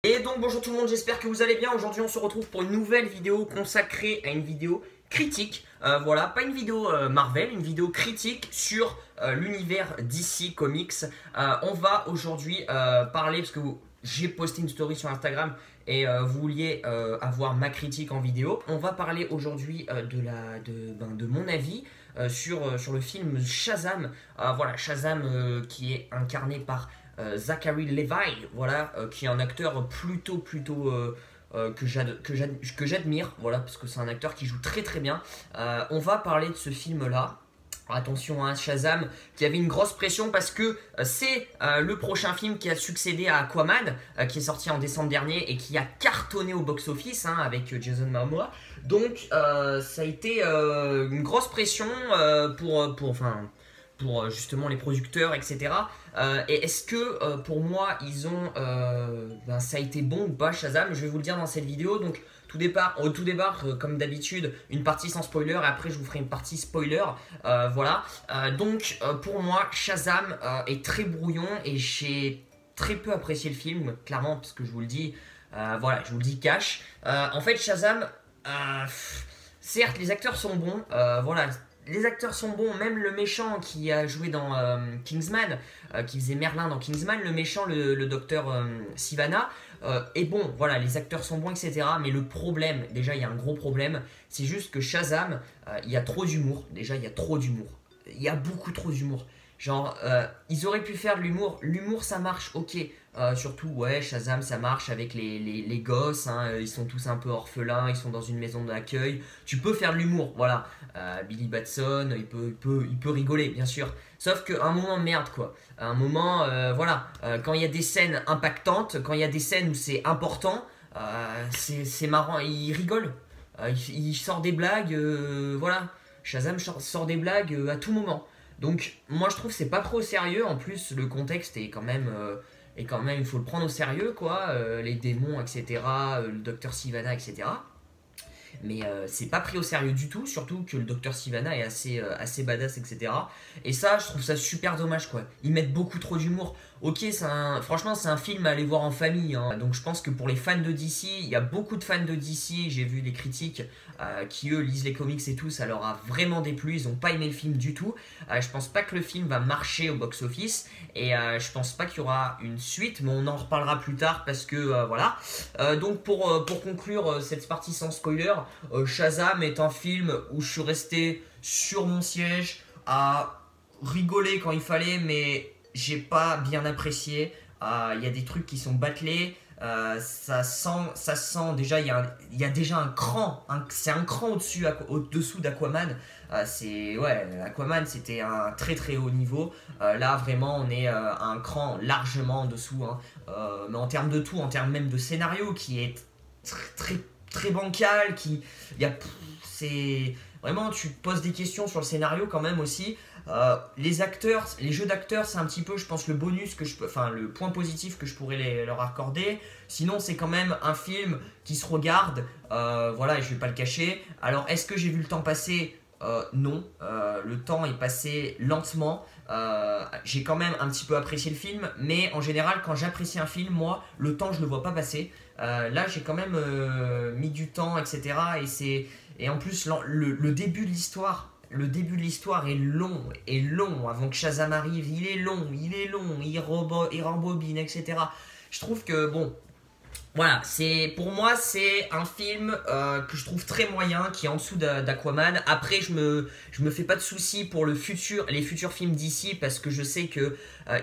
Et donc bonjour tout le monde, j'espère que vous allez bien. Aujourd'hui on se retrouve pour une nouvelle vidéo consacrée à une vidéo critique. Voilà, pas une vidéo Marvel, une vidéo critique sur l'univers DC Comics. On va aujourd'hui parler, parce que j'ai posté une story sur Instagram et vous vouliez avoir ma critique en vidéo. On va parler aujourd'hui de mon avis sur le film Shazam. Voilà, Shazam qui est incarné par Zachary Levi, voilà, qui est un acteur plutôt que j'admire, voilà, parce que c'est un acteur qui joue très très bien. On va parler de ce film-là. Attention à Shazam, qui avait une grosse pression parce que c'est le prochain film qui a succédé à Aquaman, qui est sorti en décembre dernier et qui a cartonné au box-office avec Jason Momoa. Donc ça a été une grosse pression pour justement les producteurs, etc. Et est-ce que pour moi, ça a été bon ou pas Shazam? Je vais vous le dire dans cette vidéo. Donc au tout départ, comme d'habitude, une partie sans spoiler, et après je vous ferai une partie spoiler. Voilà. Donc pour moi, Shazam est très brouillon et j'ai très peu apprécié le film, clairement, parce que je vous le dis, voilà, je vous le dis cash. En fait, Shazam, certes, les acteurs sont bons, voilà. Les acteurs sont bons, même le méchant qui a joué dans Kingsman, qui faisait Merlin dans Kingsman, le méchant, le docteur Sivana, est bon, voilà, les acteurs sont bons, etc. Mais le problème, déjà il y a un gros problème, c'est juste que Shazam, il y a trop d'humour, déjà il y a trop d'humour, il y a beaucoup trop d'humour. Genre, ils auraient pu faire de l'humour, l'humour ça marche, ok. Surtout, ouais, Shazam ça marche avec les gosses, ils sont tous un peu orphelins, ils sont dans une maison d'accueil. Tu peux faire de l'humour, voilà. Billy Batson, il peut rigoler, bien sûr. Sauf qu'à un moment, merde quoi. À un moment, voilà, quand il y a des scènes impactantes, quand il y a des scènes où c'est important, c'est marrant, il rigole. Il sort des blagues, voilà. Shazam sort des blagues à tout moment. Donc moi je trouve que c'est pas trop au sérieux. En plus le contexte est quand même, il faut le prendre au sérieux quoi. Les démons, etc. Le docteur Sivana, etc. Mais c'est pas pris au sérieux du tout, surtout que le docteur Sivana est assez badass, etc. Et ça, je trouve ça super dommage, quoi. Ils mettent beaucoup trop d'humour. Ok, franchement, c'est un film à aller voir en famille, donc je pense que pour les fans de DC, il y a beaucoup de fans de DC, j'ai vu les critiques qui, eux, lisent les comics et tout, ça leur a vraiment déplu, ils ont pas aimé le film du tout. Je pense pas que le film va marcher au box-office, et je pense pas qu'il y aura une suite, mais on en reparlera plus tard, parce que, voilà. Donc pour conclure cette partie sans spoiler, Shazam est un film où je suis resté sur mon siège à rigoler quand il fallait, mais j'ai pas bien apprécié. Il y a des trucs qui sont bâclés. Ça sent déjà, il y a déjà un cran, c'est un cran au-dessous d'Aquaman. Ouais, Aquaman c'était un très très haut niveau. Là vraiment on est à un cran largement en dessous. Mais en termes de tout, en termes même de scénario qui est très bancal, c'est vraiment, tu te poses des questions sur le scénario quand même aussi. Les acteurs, les jeux d'acteurs, c'est un petit peu, je pense, le bonus le point positif que je pourrais leur accorder. Sinon, c'est quand même un film qui se regarde, voilà, et je vais pas le cacher. Alors, est-ce que j'ai vu le temps passer? Non, le temps est passé lentement. J'ai quand même un petit peu apprécié le film, mais en général, quand j'apprécie un film, moi, le temps, je le vois pas passer. Là, j'ai quand même mis du temps, etc. Et en plus, le début de l'histoire. Le début de l'histoire est long avant que Shazam arrive, il est long, il rembobine, etc. Je trouve que, bon, voilà, pour moi, c'est un film que je trouve très moyen, qui est en dessous d'Aquaman. Après, je me fais pas de soucis pour les futurs films d'ici, parce que je sais que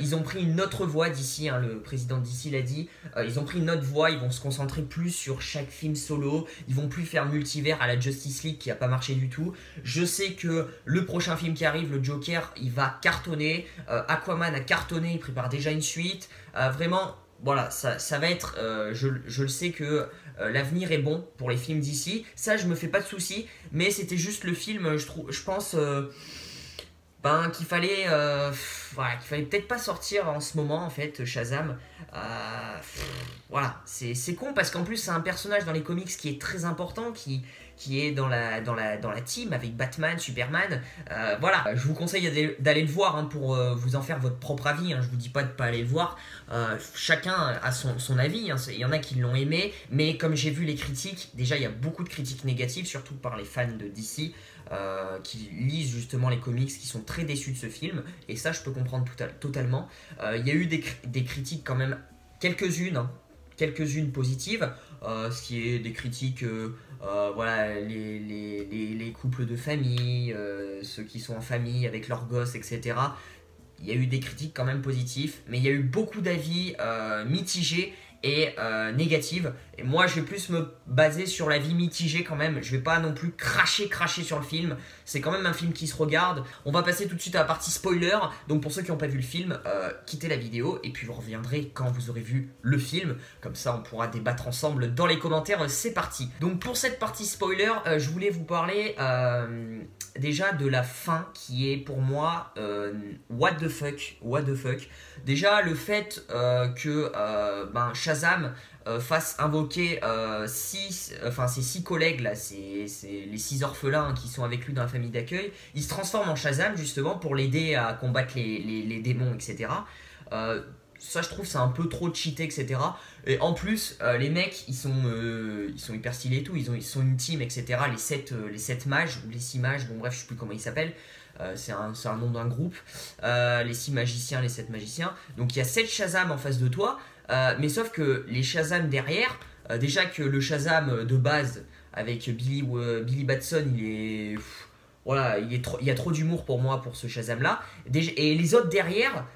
ils ont pris une autre voie d'ici, le président d'ici l'a dit. Ils ont pris une autre voie, ils vont se concentrer plus sur chaque film solo. Ils vont plus faire multivers à la Justice League qui a pas marché du tout. Je sais que le prochain film qui arrive, le Joker, il va cartonner. Aquaman a cartonné, il prépare déjà une suite. Vraiment. Voilà, ça va être, je le sais que l'avenir est bon pour les films d'ici. Ça, je me fais pas de soucis, mais c'était juste le film, je pense, qu'il fallait, voilà, qu'il fallait peut-être pas sortir en ce moment en fait, Shazam. Voilà, c'est con parce qu'en plus c'est un personnage dans les comics qui est très important, qui est dans la team avec Batman, Superman. Voilà, je vous conseille d'aller le voir hein, pour vous en faire votre propre avis. Hein. Je vous dis pas de pas aller le voir. Chacun a son avis. Hein. Il y en a qui l'ont aimé, mais comme j'ai vu les critiques, déjà il y a beaucoup de critiques négatives, surtout par les fans de DC. Qui lisent justement les comics, qui sont très déçus de ce film, et ça je peux comprendre totalement. Il y a eu des critiques quand même, quelques-unes, hein, quelques-unes positives, ce qui est des critiques, voilà, les couples de famille, ceux qui sont en famille avec leurs gosses, etc. Il y a eu des critiques quand même positives, mais il y a eu beaucoup d'avis mitigés et négatives. Et moi, je vais plus me baser sur l'avis mitigé quand même. Je vais pas non plus cracher sur le film. C'est quand même un film qui se regarde. On va passer tout de suite à la partie spoiler. Donc pour ceux qui n'ont pas vu le film, quittez la vidéo et puis vous reviendrez quand vous aurez vu le film. Comme ça, on pourra débattre ensemble dans les commentaires. C'est parti. Donc pour cette partie spoiler, je voulais vous parler déjà de la fin qui est pour moi what the fuck. Déjà le fait que Shazam fasse invoquer ses 6 collègues là, c'est les 6 orphelins qui sont avec lui dans la famille d'accueil. Il se transforme en Shazam justement pour l'aider à combattre les démons, etc. Ça je trouve c'est un peu trop cheaté, etc. Et en plus les mecs ils sont hyper stylés et tout, ils sont une team, etc. Les 7 mages ou les 6 mages, bon bref je sais plus comment ils s'appellent. C'est un nom d'un groupe, les 6 magiciens, les 7 magiciens. Donc il y a 7 Shazam en face de toi, mais sauf que les Shazam derrière, déjà que le Shazam de base avec Billy Batson, voilà, il y a trop d'humour pour moi pour ce Shazam là. Et les autres derrière,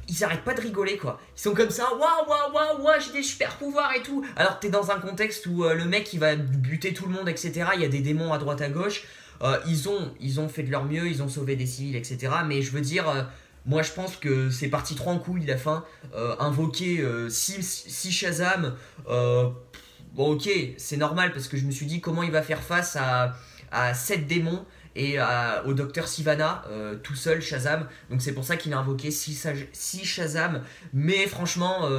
ils arrêtent pas de rigoler quoi. Ils sont comme ça, waouh, j'ai des super pouvoirs et tout. Alors t'es dans un contexte où le mec il va buter tout le monde, etc. Il y a des démons à droite à gauche. Ils ont fait de leur mieux, ils ont sauvé des civils, etc. Mais je veux dire, moi je pense que c'est parti trop en couille la fin. Invoquer 6 Shazam, bon ok, c'est normal parce que je me suis dit comment il va faire face à 7 démons et au docteur Sivana, tout seul Shazam. Donc c'est pour ça qu'il a invoqué 6 Shazam. Mais franchement,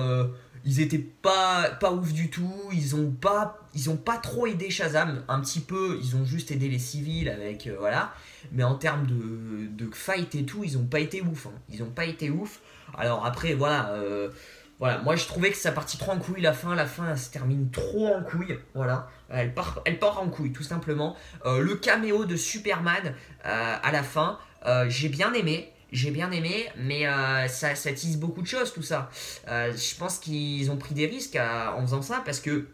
ils étaient pas ouf du tout. Ils ont pas trop aidé Shazam. Un petit peu, ils ont juste aidé les civils avec voilà. Mais en termes de fight et tout, ils ont pas été ouf. Hein. Ils ont pas été ouf. Alors après, voilà. Voilà, moi je trouvais que ça partit trop en couille la fin elle se termine trop en couille, voilà, elle part en couille tout simplement. Le caméo de Superman à la fin, j'ai bien aimé, mais ça tease beaucoup de choses tout ça. Je pense qu'ils ont pris des risques en faisant ça parce que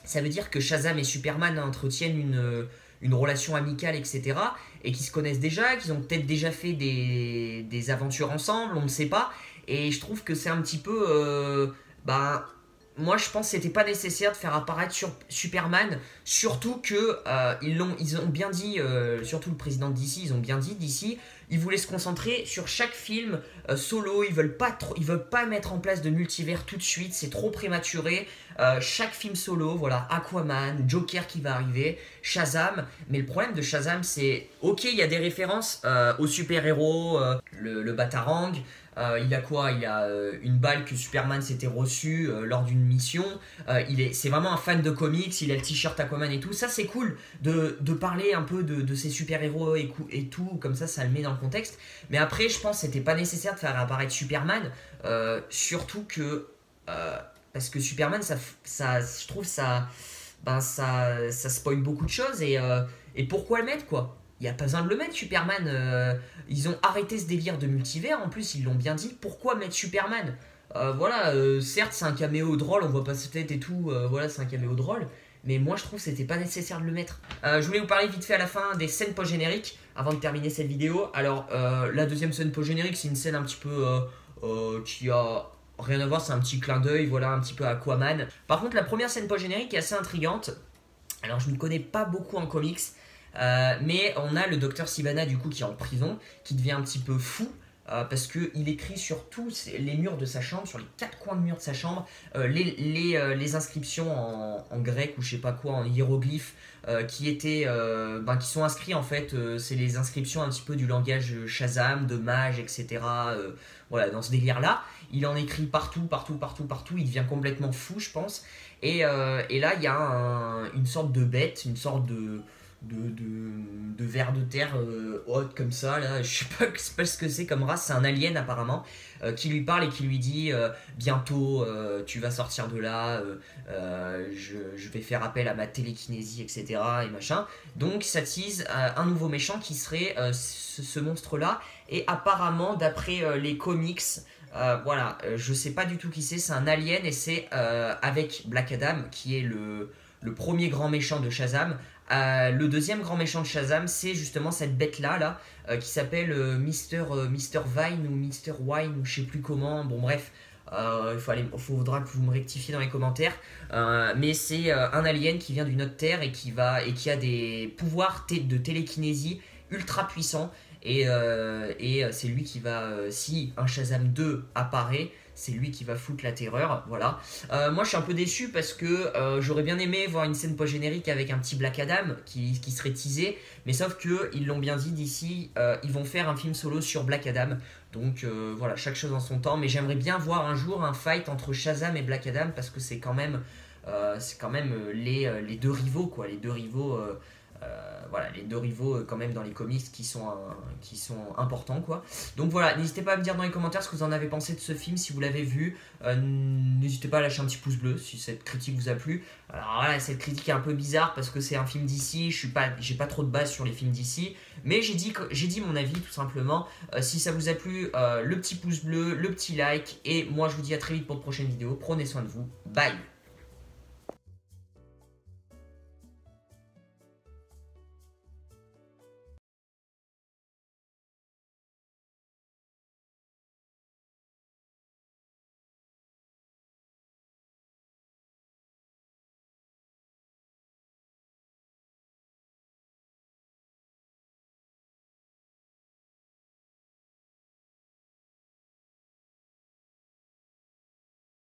ça veut dire que Shazam et Superman entretiennent une relation amicale, etc. Et qu'ils se connaissent déjà, qu'ils ont peut-être déjà fait des aventures ensemble, on ne sait pas. Et je trouve que c'est un petit peu... moi je pense que c'était pas nécessaire de faire apparaître Superman, surtout que ils ont bien dit, surtout le président de DC, ils ont bien dit d'ici, ils voulaient se concentrer sur chaque film solo, ils veulent pas mettre en place de multivers tout de suite, c'est trop prématuré. Chaque film solo, voilà, Aquaman, Joker qui va arriver, Shazam, mais le problème de Shazam c'est, ok il y a des références aux super-héros, le Batarang. Il a quoi? Il a une balle que Superman s'était reçue lors d'une mission. C'est vraiment un fan de comics. Il a le t-shirt Aquaman et tout. Ça, c'est cool de parler un peu de ces super-héros et tout. Comme ça le met dans le contexte. Mais après, je pense que c'était pas nécessaire de faire apparaître Superman. Surtout que... parce que Superman, je trouve ça spoil beaucoup de choses. Et pourquoi le mettre, quoi? Il n'y a pas besoin de le mettre, Superman. Ils ont arrêté ce délire de multivers. En plus, ils l'ont bien dit. Pourquoi mettre Superman? Voilà, certes, c'est un caméo drôle. On voit pas sa tête et tout. Voilà, c'est un caméo drôle. Mais moi, je trouve que c'était pas nécessaire de le mettre. Je voulais vous parler vite fait à la fin des scènes post-génériques avant de terminer cette vidéo. Alors, la deuxième scène post-générique, c'est une scène un petit peu qui a rien à voir. C'est un petit clin d'œil, voilà, un petit peu Aquaman. Par contre, la première scène post-générique est assez intrigante. Alors, je ne connais pas beaucoup en comics. Mais on a le docteur Sivana du coup qui est en prison, qui devient un petit peu fou parce qu'il écrit sur tous les murs de sa chambre, sur les 4 coins de mur de sa chambre, les inscriptions en grec ou je sais pas quoi, en hiéroglyphes, qui sont inscrits en fait, c'est les inscriptions un petit peu du langage Shazam, de mage, etc. Voilà, dans ce délire-là. Il en écrit partout, partout, partout, partout. Il devient complètement fou, je pense. Et là, il y a une sorte de bête, une sorte de ver de terre haute comme ça là, je sais pas ce que c'est comme race, c'est un alien apparemment, qui lui parle et qui lui dit bientôt tu vas sortir de là, je vais faire appel à ma télékinésie, etc. et machin. Donc ça tease un nouveau méchant qui serait ce monstre là, et apparemment d'après les comics, voilà, je sais pas du tout qui c'est un alien, et c'est avec Black Adam qui est le premier grand méchant de Shazam. Le deuxième grand méchant de Shazam, c'est justement cette bête-là, qui s'appelle Mister Vine ou Mister Wine ou je sais plus comment. Bon bref, faudra que vous me rectifiez dans les commentaires. Mais c'est un alien qui vient d'une autre terre et qui a des pouvoirs de télékinésie ultra puissants. Et c'est lui qui va, si un Shazam 2 apparaît, c'est lui qui va foutre la terreur, voilà. Moi je suis un peu déçu parce que j'aurais bien aimé voir une scène post-générique avec un petit Black Adam qui serait teasé, mais sauf que ils l'ont bien dit d'ici, ils vont faire un film solo sur Black Adam. Donc voilà, chaque chose en son temps, mais j'aimerais bien voir un jour un fight entre Shazam et Black Adam, parce que c'est quand même les deux rivaux, quoi, les deux rivaux. Voilà, les deux rivaux quand même dans les comics qui sont importants, quoi. Donc voilà, n'hésitez pas à me dire dans les commentaires ce que vous en avez pensé de ce film, si vous l'avez vu. N'hésitez pas à lâcher un petit pouce bleu si cette critique vous a plu. Alors voilà, cette critique est un peu bizarre parce que c'est un film d'ici, j'ai pas trop de base sur les films d'ici, mais j'ai dit mon avis tout simplement. Si ça vous a plu, le petit pouce bleu, le petit like, et moi je vous dis à très vite pour de prochaines vidéos. Prenez soin de vous, bye.